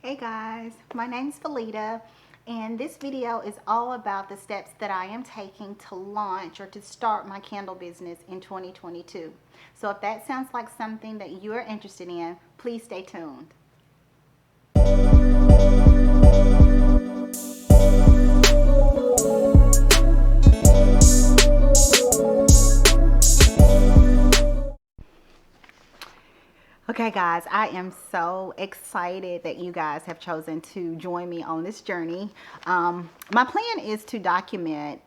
Hey guys, my name's Felita, and this video is all about the steps that I am taking to launch or to start my candle business in 2022. So if that sounds like something that you are interested in, please stay tuned. Okay guys, I am so excited that you guys have chosen to join me on this journey. My plan is to document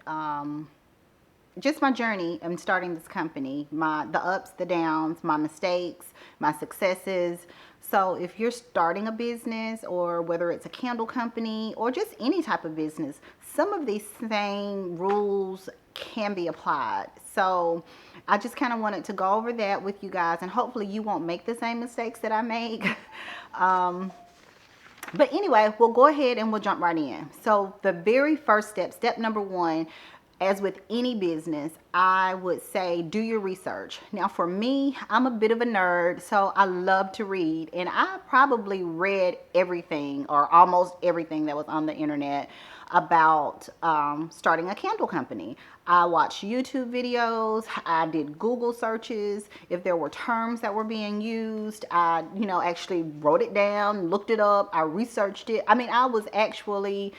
just my journey in starting this company, the ups, the downs, my mistakes, my successes. So if you're starting a business, or whether it's a candle company or just any type of business, some of these same rules can be applied. So I just kind of wanted to go over that with you guys, and hopefully you won't make the same mistakes that I make. But anyway, we'll go ahead and we'll jump right in. So the very first step number one, as with any business, I would say do your research. Now for me, I'm a bit of a nerd, so I love to read, and I probably read everything or almost everything that was on the internet about starting a candle company. I watched YouTube videos, I did Google searches. If there were terms that were being used, I actually wrote it down, looked it up, I researched it. I mean, I was actually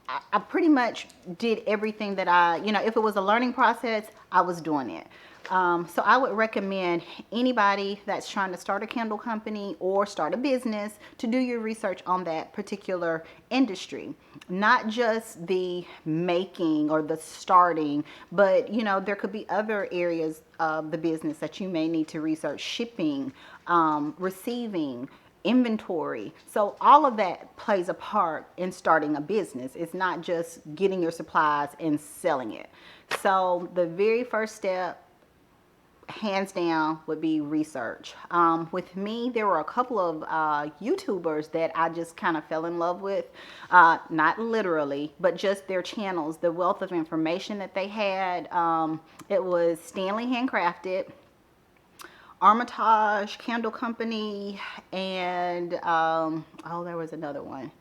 I pretty much did everything that if it was a learning process, I was doing it. So I would recommend anybody that's trying to start a candle company or start a business to do your research on that particular industry. Not just the making or the starting, but there could be other areas of the business that you may need to research: shipping, receiving, inventory. So all of that plays a part in starting a business. It's not just getting your supplies and selling it. So the very first step, hands down, would be research. With me, there were a couple of YouTubers that I just kind of fell in love with, not literally, but just their channels, the wealth of information that they had. It was Stanley Handcrafted, Armatage Candle Company, and there was another one.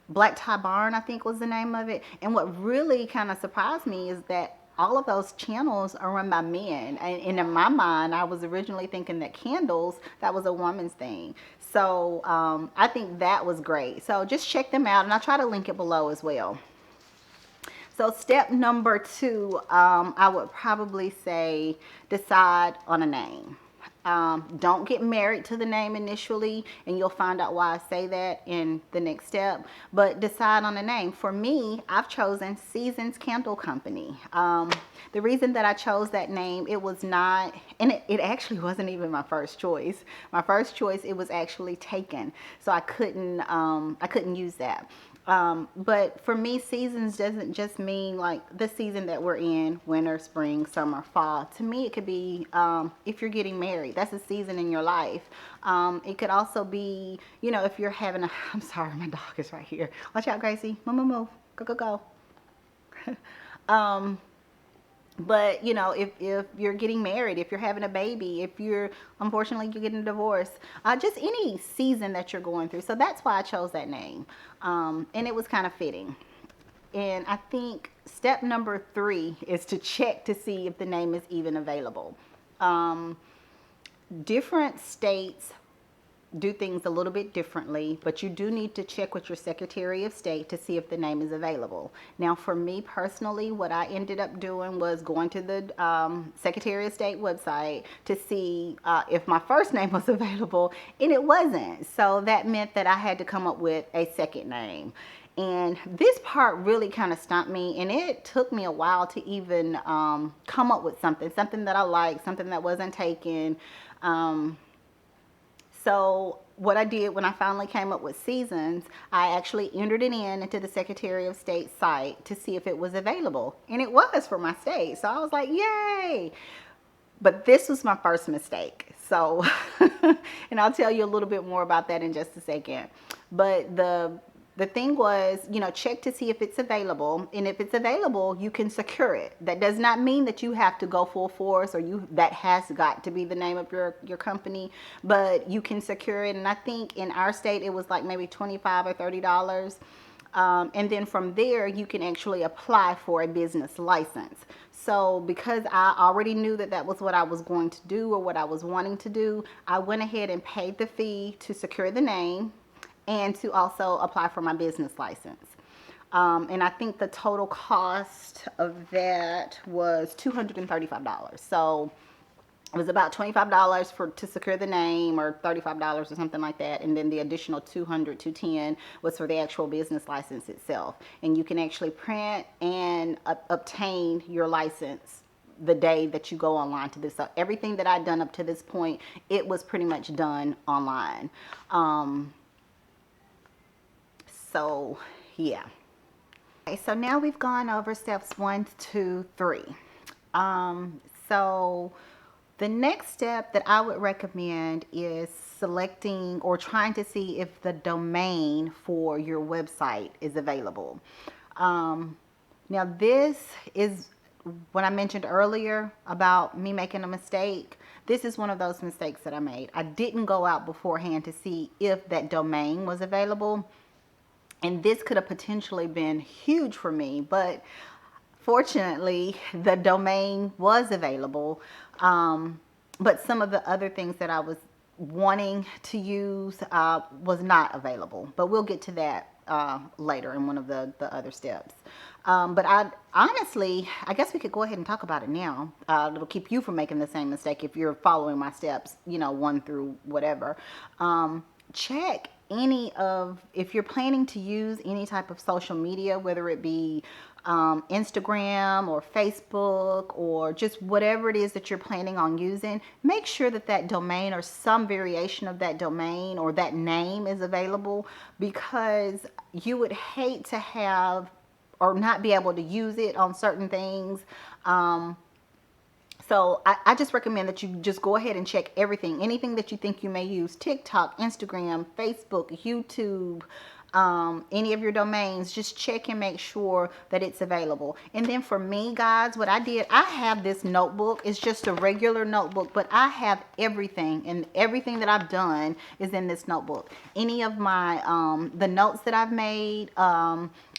Black Tie Barn, I think, was the name of it. And what really kind of surprised me is that all of those channels are run by men. And in my mind, I was originally thinking that candles, that was a woman's thing. So I think that was great. So just check them out, and I'll try to link it below as well. So step number two, I would probably say decide on a name. Don't get married to the name initially, and you'll find out why I say that in the next step. But decide on a name. For me, I've chosen Seasons Candle Company. The reason that I chose that name, it was not, and it actually wasn't even my first choice. My first choice, it was actually taken, so I couldn't use that. But for me, seasons doesn't just mean like the season that we're in: winter, spring, summer, fall. To me, it could be if you're getting married, that's a season in your life. It could also be, if you're having a, I'm sorry, my dog is right here. Watch out, Gracie. Move. Go. But if you're getting married, if you're having a baby, if unfortunately you're getting a divorce, just any season that you're going through. So that's why I chose that name, and it was kind of fitting. And I think step number 3 is to check to see if the name is even available. Different states do things a little bit differently, but you do need to check with your Secretary of State to see if the name is available. Now for me personally, what I ended up doing was going to the Secretary of State website to see if my first name was available, and it wasn't. So that meant that I had to come up with a second name. And this part really kind of stumped me, and it took me a while to even come up with something that I liked, something that wasn't taken. So what I did when I finally came up with Seasons, I actually entered it into the Secretary of State site to see if it was available. And it was for my state. So I was like, yay. But this was my first mistake. So, and I'll tell you a little bit more about that in just a second. But the the thing was, check to see if it's available. And if it's available, you can secure it. That does not mean that you have to go full force, or that has got to be the name of your company, but you can secure it. And I think in our state, it was like maybe $25 or $30. And then from there, you can actually apply for a business license. So because I already knew that that was what I was going to do, or what I was wanting to do, I went ahead and paid the fee to secure the name and to also apply for my business license. And I think the total cost of that was $235. So it was about $25 to secure the name, or $35 or something like that, and then the additional $210 was for the actual business license itself. And you can actually print and obtain your license the day that you go online to this. So everything that I'd done up to this point, it was pretty much done online. So yeah. Okay, so now we've gone over steps 1, 2, 3. So the next step that I would recommend is selecting or trying to see if the domain for your website is available. Now this is what I mentioned earlier about me making a mistake. This is one of those mistakes that I made. I didn't go out beforehand to see if that domain was available. And this could have potentially been huge for me, but fortunately, the domain was available. But some of the other things that I was wanting to use was not available. But we'll get to that later in one of the other steps. But honestly, I guess we could go ahead and talk about it now. It'll keep you from making the same mistake if you're following my steps, 1 through whatever. Check if you're planning to use any type of social media, whether it be Instagram or Facebook or just whatever it is that you're planning on using, make sure that that domain or some variation of that domain or that name is available, because you would hate to have or not be able to use it on certain things. So I just recommend that you just go ahead and check anything that you think you may use: TikTok, Instagram, Facebook, YouTube, any of your domains. Just check and make sure that it's available. And then for me, guys, what I did, I have this notebook. It's just a regular notebook, but I have everything, and everything that I've done is in this notebook. Any of my, the notes that I've made,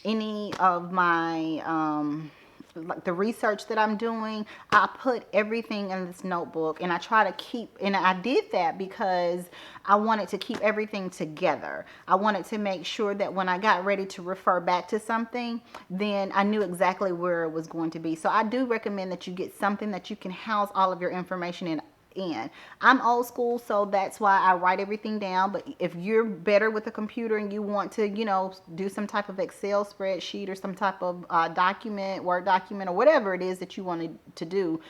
any of my, like the research that I'm doing, I put everything in this notebook, and I try to keep, and I did that because I wanted to keep everything together. I wanted to make sure that when I got ready to refer back to something, then I knew exactly where it was going to be. So I do recommend that you get something that you can house all of your information in. I'm old school, so that's why I write everything down. But if you're better with a computer and you want to, do some type of Excel spreadsheet or some type of document, Word document, or whatever it is that you wanted to do,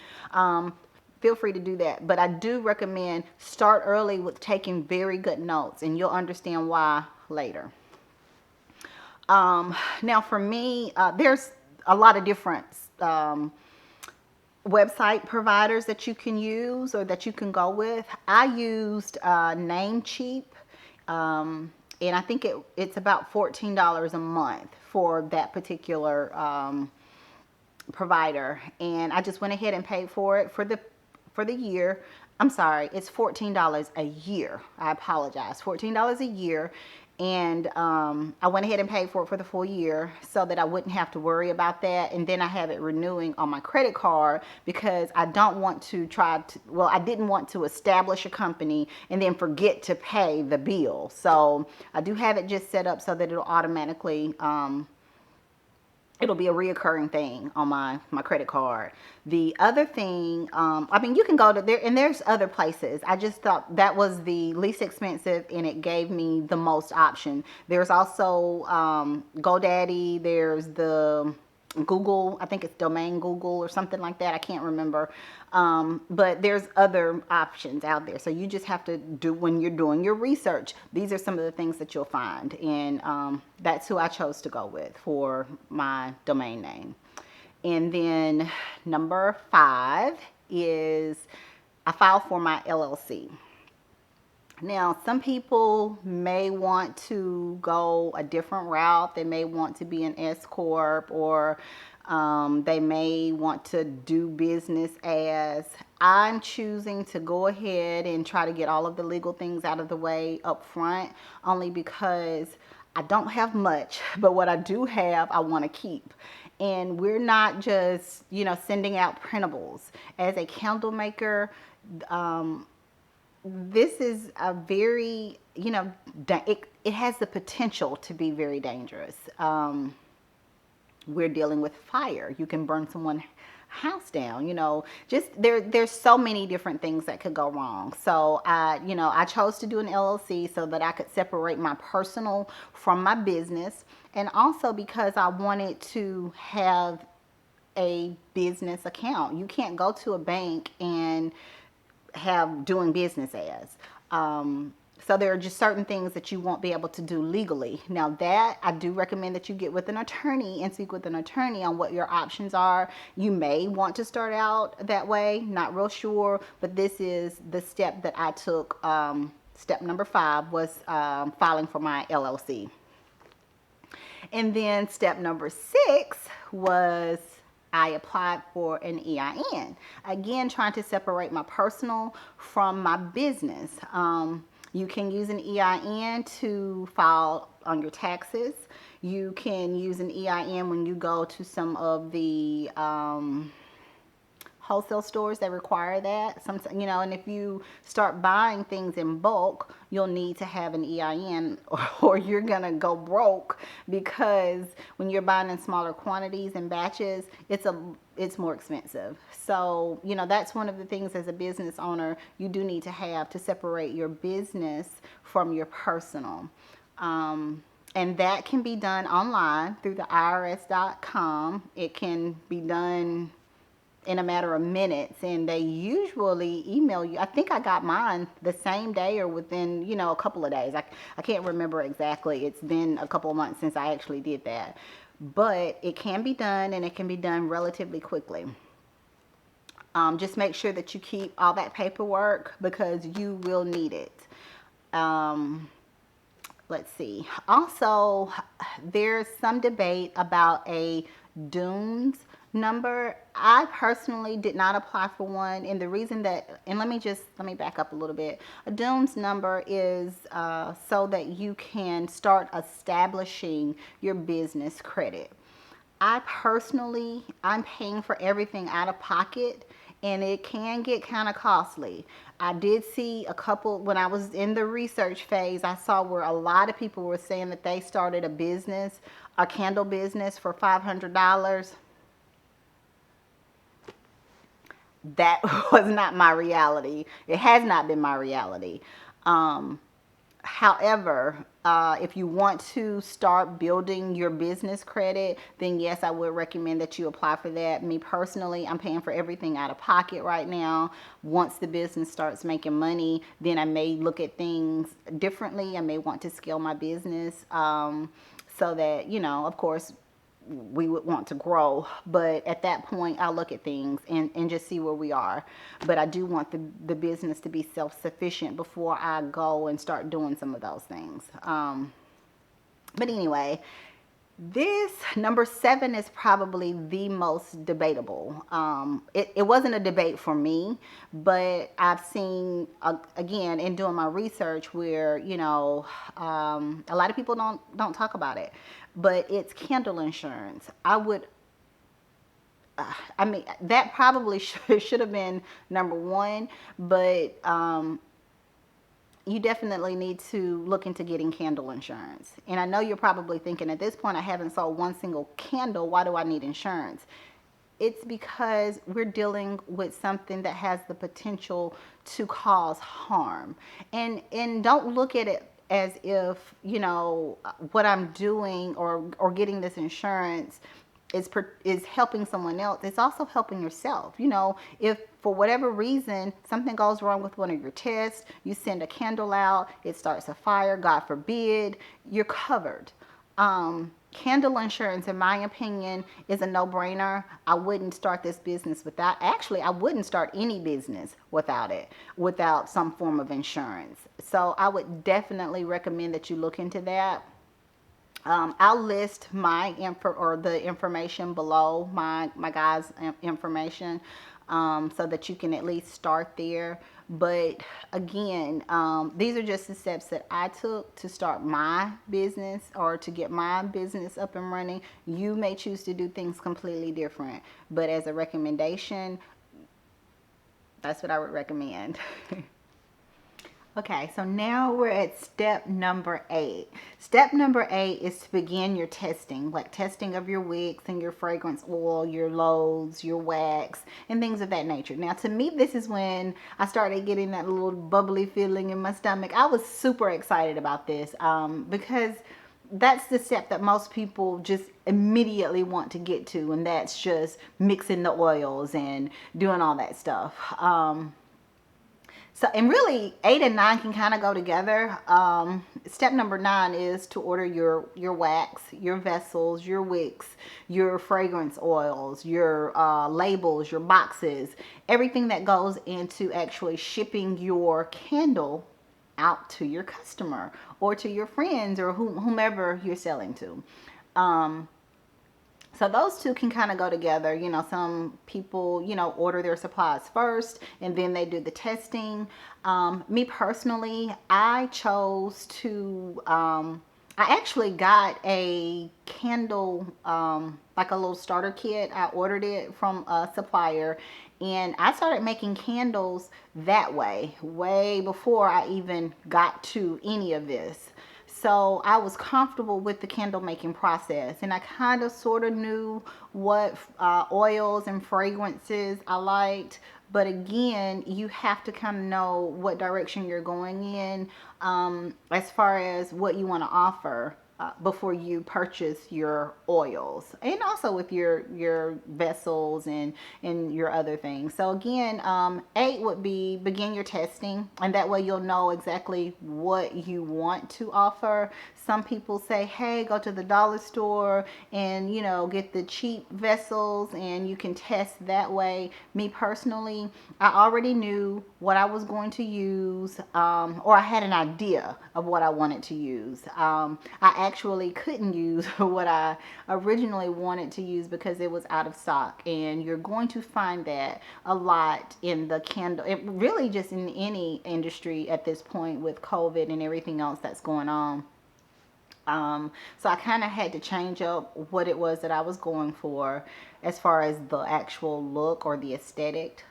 feel free to do that. But I do recommend start early with taking very good notes, and you'll understand why later. Now for me, there's a lot of different website providers that you can use or that you can go with. I used Namecheap, and I think it's about $14 a month for that particular provider, and I just went ahead and paid for it for the year. I'm sorry, it's $14 a year. I apologize, $14 a year. And I went ahead and paid for it for the full year so that I wouldn't have to worry about that. And then I have it renewing on my credit card because I don't want to I didn't want to establish a company and then forget to pay the bill. So I do have it just set up so that it'll automatically, it'll be a reoccurring thing on my credit card. The other thing, you can go to there, and there's other places. I just thought that was the least expensive, and it gave me the most option. There's also GoDaddy. There's the Google, I think it's Domain Google or something like that. I can't remember. But there's other options out there. So you just have to when you're doing your research, these are some of the things that you'll find. And that's who I chose to go with for my domain name. And then number 5 is I filed for my LLC. Now, some people may want to go a different route. They may want to be an S corp, or they may want to do business as. I'm choosing to go ahead and try to get all of the legal things out of the way up front, only because I don't have much, but what I do have, I want to keep. And we're not just, sending out printables. As a candle maker, this is a very, it has the potential to be very dangerous. We're dealing with fire. You can burn someone's house down, just there's so many different things that could go wrong. So I chose to do an LLC so that I could separate my personal from my business, and also because I wanted to have a business account. You can't go to a bank and have doing business as. So there are just certain things that you won't be able to do legally. Now that I do recommend that you get with an attorney and speak with an attorney on what your options are. You may want to start out that way, not real sure, but this is the step that I took. Step number 5 was filing for my LLC. And then step number 6 was I applied for an EIN. Again, trying to separate my personal from my business. You can use an EIN to file on your taxes. You can use an EIN when you go to some of the wholesale stores that require that. And if you start buying things in bulk, you'll need to have an EIN, or you're gonna go broke, because when you're buying in smaller quantities and batches, it's more expensive. So that's one of the things as a business owner you do need to have to separate your business from your personal. And that can be done online through the IRS.com. It can be done in a matter of minutes, and they usually email you. I think I got mine the same day or within a couple of days. I can't remember exactly. It's been a couple of months since I actually did that, but it can be done, and it can be done relatively quickly. Just make sure that you keep all that paperwork, because you will need it. Let's see. Also, there's some debate about a DUNS number. I personally did not apply for one, and the reason that, and let me back up a little bit. A DUNS number is so that you can start establishing your business credit. I'm paying for everything out of pocket, and it can get kind of costly. I did see a couple, when I was in the research phase, I saw where a lot of people were saying that they started a candle business for $500. That was not my reality. It has not been my reality. However, if you want to start building your business credit, then yes, I would recommend that you apply for that. Me personally, I'm paying for everything out of pocket right now. Once the business starts making money, then I may look at things differently. I may want to scale my business so that, of course, we would want to grow, but at that point I'll look at things and just see where we are. But I do want the business to be self-sufficient before I go and start doing some of those things. But anyway, this number 7 is probably the most debatable. It wasn't a debate for me, but I've seen, again, in doing my research, where a lot of people don't talk about it, but it's candle insurance. That probably should have been number 1, but you definitely need to look into getting candle insurance. And I know you're probably thinking, at this point, I haven't sold one single candle. Why do I need insurance? It's because we're dealing with something that has the potential to cause harm. And don't look at it as if, what I'm doing or getting this insurance is helping someone else. It's also helping yourself. If for whatever reason something goes wrong with one of your tests, you send a candle out, it starts a fire, God forbid, you're covered. Candle insurance, in my opinion, is a no-brainer. I wouldn't start this business without, actually, I wouldn't start any business without some form of insurance. So I would definitely recommend that you look into that. I'll list my info or the information below my guys' information, so that you can at least start there. But again, these are just the steps that I took to start my business or to get my business up and running. You may choose to do things completely different, but as a recommendation, that's what I would recommend. Okay, so now we're at step number 8. Step number 8 is to begin your testing, like testing of your wicks and your fragrance oil, your loads, your wax, and things of that nature. Now, to me, this is when I started getting that little bubbly feeling in my stomach. I was super excited about this, because that's the step that most people just immediately want to get to, and that's just mixing the oils and doing all that stuff. So, and really 8 and 9 can kind of go together. Step number 9 is to order your wax, your vessels, your wicks, your fragrance oils, your labels, your boxes, everything that goes into actually shipping your candle out to your customer or to your friends or whomever you're selling to. So those two can kind of go together. You know, some people, order their supplies first and then they do the testing. Me personally, I chose to, I actually got a candle, like a little starter kit. I ordered it from a supplier and I started making candles that way before I even got to any of this. So I was comfortable with the candle making process, and I kind of sort of knew what oils and fragrances I liked. But again, you have to kind of know what direction you're going in, as far as what you want to offer. Before you purchase your oils, and also with your vessels and your other things. So again, 8 would be begin your testing, and that way you'll know exactly what you want to offer. Some people say, hey, go to the dollar store and get the cheap vessels and you can test that way. Me personally, I already knew what I was going to use, or I had an idea of what I wanted to use. I actually couldn't use what I originally wanted to use because it was out of stock, and you're going to find that a lot in the candle, it really just in any industry at this point with COVID and everything else that's going on. So I kind of had to change up what it was that I was going for as far as the actual look or the aesthetic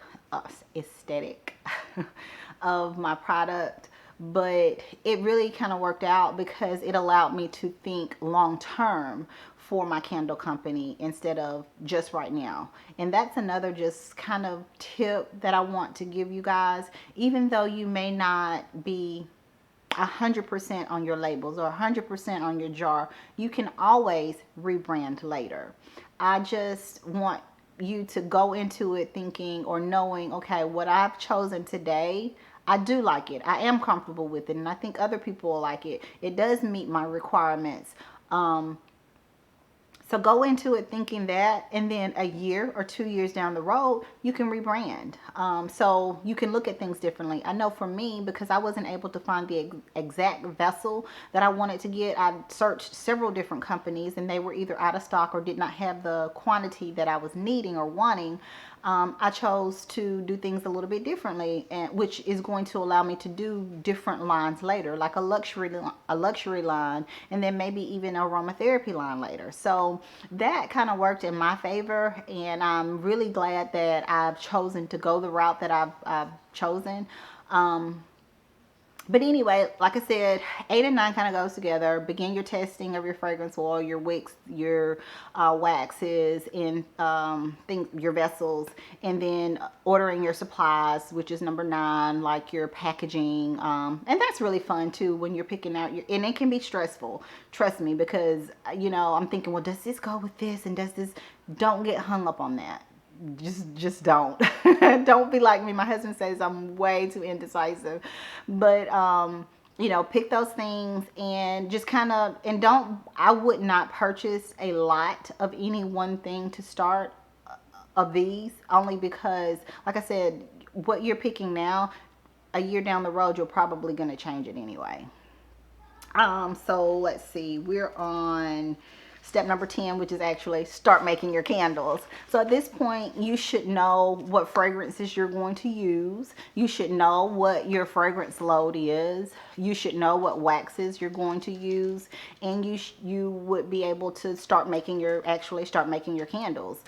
of my product. But it really kind of worked out because it allowed me to think long term for my candle company instead of just right now. And that's another just kind of tip that I want to give you guys. Even though you may not be 100% on your labels or 100% on your jar, you can always rebrand later. I just want you to go into it thinking or knowing, okay, what I've chosen today, I do like it. I am comfortable with it, and I think other people will like it. It does meet my requirements. So go into it thinking that, and then a year or 2 years down the road, you can rebrand. So you can look at things differently. I know for me, because I wasn't able to find the exact vessel that I wanted to get, I searched several different companies and they were either out of stock or did not have the quantity that I was needing or wanting. I chose to do things a little bit differently, and which is going to allow me to do different lines later, like a luxury line, and then maybe even an aromatherapy line later. So that kind of worked in my favor, and I'm really glad that I've chosen to go the route that I've chosen. But anyway, like I said, 8 and 9 kind of goes together. Begin your testing of your fragrance oil, your wicks, your waxes, and your vessels, and then ordering your supplies, which is number 9, like your packaging. And that's really fun too when you're picking out and it can be stressful. Trust me, because I'm thinking, well, does this go with this, and does this? Don't get hung up on that. Just don't. Don't be like me. My husband says I'm way too indecisive, but pick those things and just kind of, and I would not purchase a lot of any one thing to start of these, only because, like I said, what you're picking now, a year down the road, you're probably going to change it anyway. So let's see, we're on step number 10, which is actually start making your candles. So at this point, you should know what fragrances you're going to use. You should know what your fragrance load is. You should know what waxes you're going to use, and you would be able to start making your candles.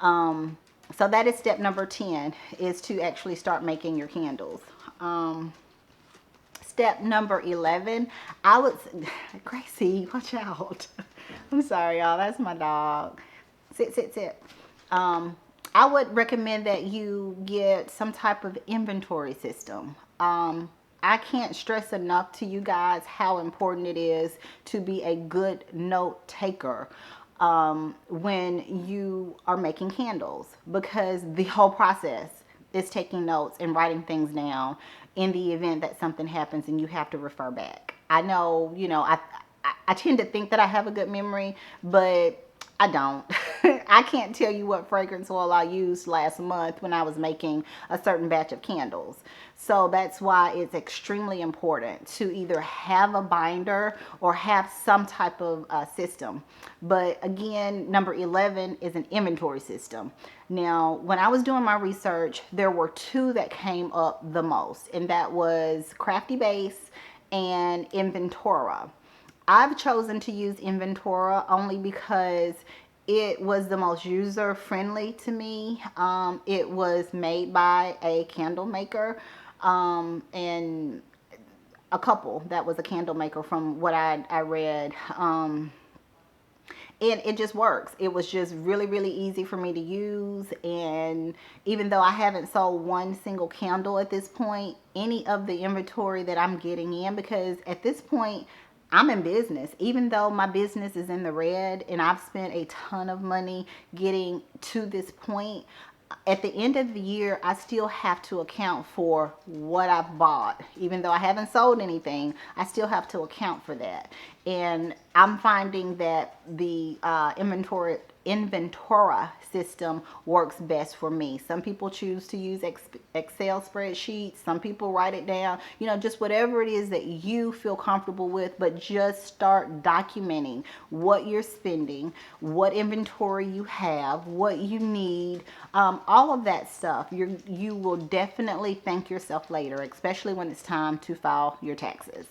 So that is step number 10, is to actually start making your candles. Step number 11, I would, Gracie, watch out. I'm sorry, y'all. That's my dog. Sit, sit, sit. I would recommend that you get some type of inventory system. I can't stress enough to you guys how important it is to be a good note taker when you are making candles, because the whole process is taking notes and writing things down in the event that something happens and you have to refer back. I know, I tend to think that I have a good memory, but I don't. I can't tell you what fragrance oil I used last month when I was making a certain batch of candles. So that's why it's extremely important to either have a binder or have some type of system. But again, number 11 is an inventory system. Now, when I was doing my research, there were two that came up the most, and that was Crafty Base and Inventora. I've chosen to use Inventora only because it was the most user friendly to me. It was made by a candle maker, and a couple that was a candle maker from what I read. And it just works. It was just really, really easy for me to use. And even though I haven't sold one single candle at this point, any of the inventory that I'm getting in, because at this point, I'm in business. Even though my business is in the red and I've spent a ton of money getting to this point, at the end of the year, I still have to account for what I've bought. Even though I haven't sold anything, I still have to account for that. And I'm finding that the Inventora system works best for me. Some people choose to use Excel spreadsheets. Some people write it down. Just whatever it is that you feel comfortable with, but just start documenting what you're spending, what inventory you have, what you need, all of that stuff. You will definitely thank yourself later, especially when it's time to file your taxes.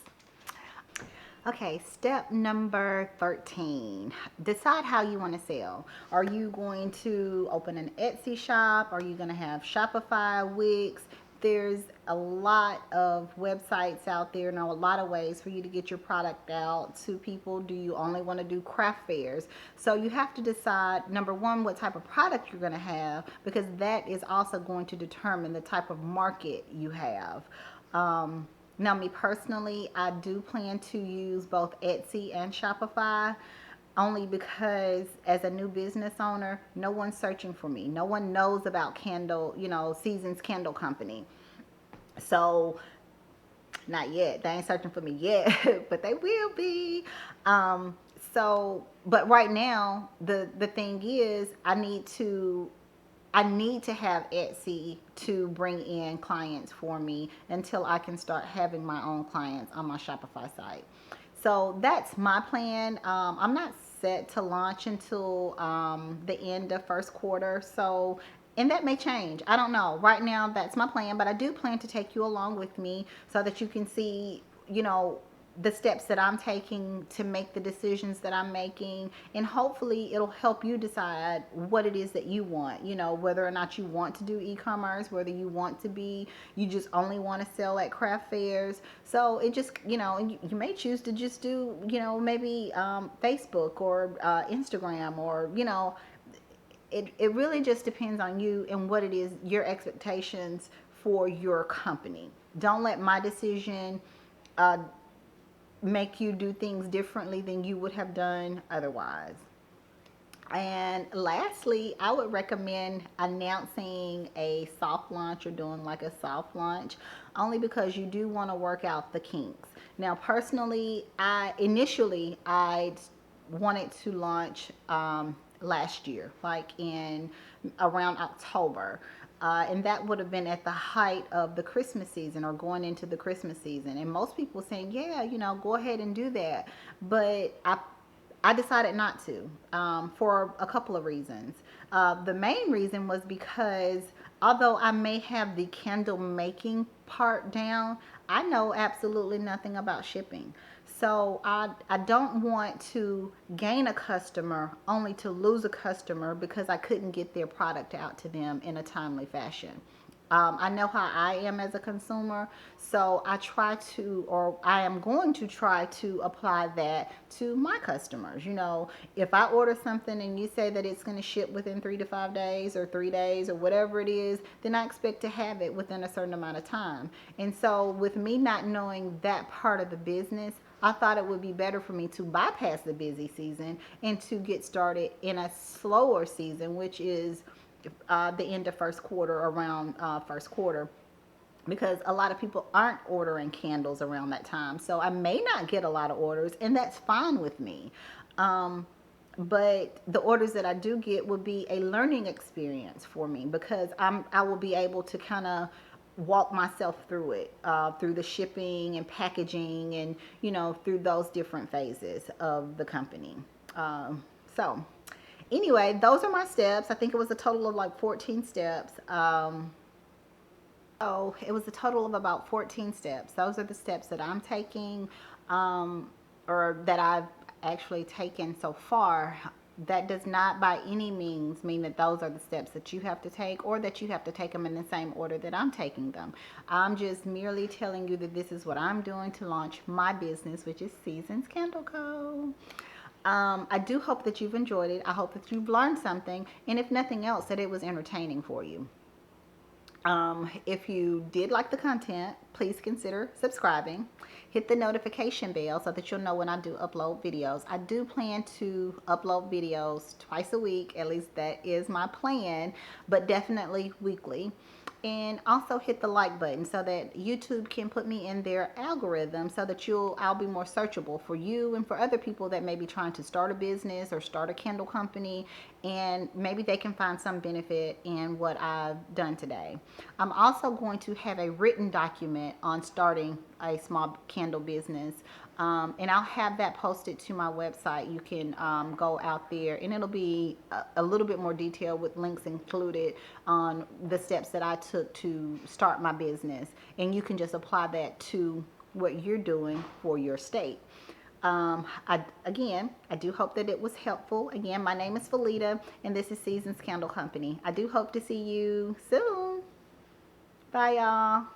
Okay, step number 13, decide how you want to sell. Are you going to open an Etsy shop? Are you going to have Shopify, Wix? There's a lot of websites out there and a lot of ways for you to get your product out to people. Do you only want to do craft fairs? So you have to decide, number one, what type of product you're going to have, because that is also going to determine the type of market you have. Now, me personally, I do plan to use both Etsy and Shopify, only because as a new business owner, no one's searching for me. No one knows about Seasons Candle Company. So, not yet. They ain't searching for me yet, but they will be. But right now, the thing is, I need to have Etsy to bring in clients for me until I can start having my own clients on my Shopify site. So that's my plan. I'm not set to launch until the end of first quarter. And that may change. I don't know. Right now, that's my plan. But I do plan to take you along with me so that you can see, the steps that I'm taking to make the decisions that I'm making, and hopefully it'll help you decide what it is that you want, whether or not you want to do e-commerce, whether you just only want to sell at craft fairs. So it just, you may choose to just do, maybe Facebook or Instagram, or, it really just depends on you and what it is, your expectations for your company. Don't let my decision make you do things differently than you would have done otherwise. And lastly, I would recommend announcing a soft launch or doing like a soft launch, only because you do want to work out the kinks. Now, personally, I wanted to launch last year, like in around October. And that would have been at the height of the Christmas season or going into the Christmas season. And most people saying, yeah, go ahead and do that. But I decided not to, for a couple of reasons. The main reason was because although I may have the candle making part down, I know absolutely nothing about shipping. So I don't want to gain a customer only to lose a customer because I couldn't get their product out to them in a timely fashion. I know how I am as a consumer, so I try to, or I am going to try to apply that to my customers. If I order something and you say that it's going to ship within 3 to 5 days or 3 days or whatever it is, then I expect to have it within a certain amount of time. And so, with me not knowing that part of the business, I thought it would be better for me to bypass the busy season and to get started in a slower season, which is the end of first quarter, around first quarter, because a lot of people aren't ordering candles around that time. So I may not get a lot of orders, and that's fine with me. But the orders that I do get will be a learning experience for me because I will be able to kind of walk myself through it, through the shipping and packaging, and through those different phases of the company. So anyway, those are my steps. I think it was a total of like 14 steps. So it was a total of about 14 steps. Those are the steps that I'm taking, or that I've actually taken so far. That does not by any means mean that those are the steps that you have to take, or that you have to take them in the same order that I'm taking them. I'm just merely telling you that this is what I'm doing to launch my business, which is Seasons Candle Co. I do hope that you've enjoyed it. I hope that you've learned something, and if nothing else, that it was entertaining for you. If you did like the content, please consider subscribing. Hit the notification bell so that you'll know when I do upload videos. I do plan to upload videos twice a week. At least that is my plan, but definitely weekly. And also hit the like button so that YouTube can put me in their algorithm so that I'll be more searchable for you and for other people that may be trying to start a business or start a candle company, and maybe they can find some benefit in what I've done today. I'm also going to have a written document on starting a small candle business. And I'll have that posted to my website. You can go out there, and it'll be a little bit more detailed with links included on the steps that I took to start my business. And you can just apply that to what you're doing for your state. I do hope that it was helpful. Again, my name is Felita, and this is Seasons Candle Company. I do hope to see you soon. Bye, y'all.